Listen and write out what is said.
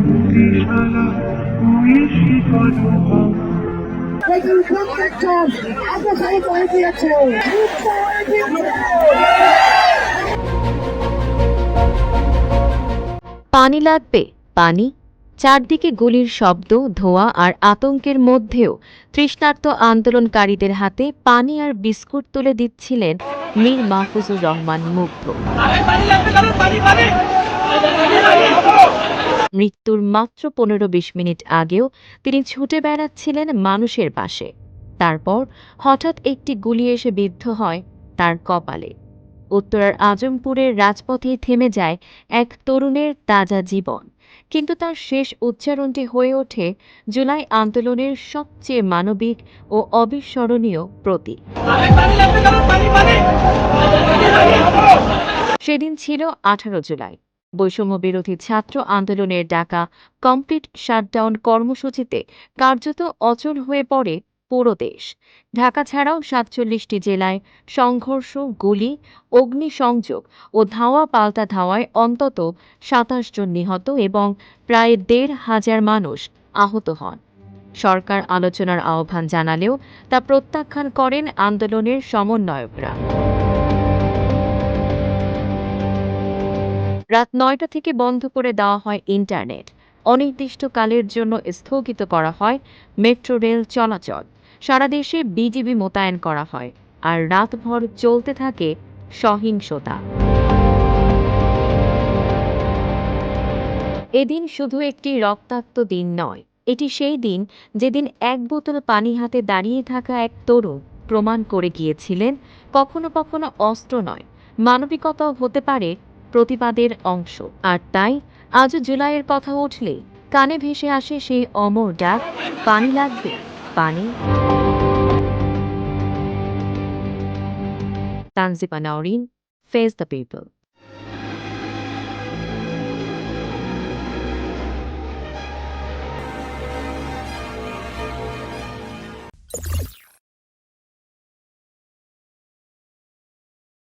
পুলিশালা পুলিশি কলম দেখুন প্রত্যেকজন আগ্রসরে করে দিয়েছে পানি লাগবে পানি। চারদিকে গুলির শব্দ, ধোঁয়া আর আতঙ্কের মধ্যেও তৃষ্ণার্ত আন্দোলনকারীদের হাতে পানি আর বিস্কুট তুলে দিচ্ছিলেন মীর মাহফুজুর রহমান মুগ্ধ। মৃত্যুর মাত্র ১৫-২০ মিনিট আগেও তিনি ছুটে বেড়াচ্ছিলেন মানুষের পাশে। তারপর হঠাৎ একটি গুলি এসে বিদ্ধ হয় তার কপালে। উত্তরার আজমপুরের রাজপথেই থেমে যায় এক তরুণের তাজা জীবন, কিন্তু তার শেষ উচ্চারণটি হয়ে ওঠে জুলাই আন্দোলনের সবচেয়ে মানবিক ও অবিস্মরণীয় প্রতীক। সেদিন ছিল ১৮ জুলাই। বৈষম্য বিরোধী ছাত্র আন্দোলনের ডাকা কমপ্লিট শাটডাউন কর্মসূচিতে কার্যত অচল হয়ে পড়ে পুরো দেশ। ঢাকা ছাড়াও ৪৭টি জেলায় সংঘর্ষ, গুলি, অগ্নিসংযোগ ও ধাওয়া পাল্টা ধাওয়ায় অন্তত ২৭ জন নিহত এবং প্রায় ১৫০০ মানুষ আহত হন। সরকার আলোচনার আহ্বান জানালেও তা প্রত্যাখ্যান করেন আন্দোলনের সমন্বয়করা। রাত ৯টা থেকে বন্ধ করে দেওয়া হয় ইন্টারনেট। অনির্দিষ্টকালের জন্য স্থগিত করা হয় মেট্রো রেল চলাচল। সারা দেশে বিজিবি মোতায়েন করা হয়, আর রাতভর চলতে থাকে সহিংসতা। এদিন শুধু একটি রক্তাক্ত দিন নয়, এটি সেই দিন যেদিন এক বোতল পানি হাতে দাঁড়িয়ে থাকা এক তরুণ প্রমাণ করে গিয়েছিলেন কখনো কখনো অস্ত্র নয়, মানবিকতাও হতে পারে প্রতিবাদের অংশ। আর তাই আজও জুলাইয়ের কথা উঠলে কানে ভেসে আসে সেই অমর ডাক, পানি লাগবে পানি। Tanjiba Nowrin, face the people.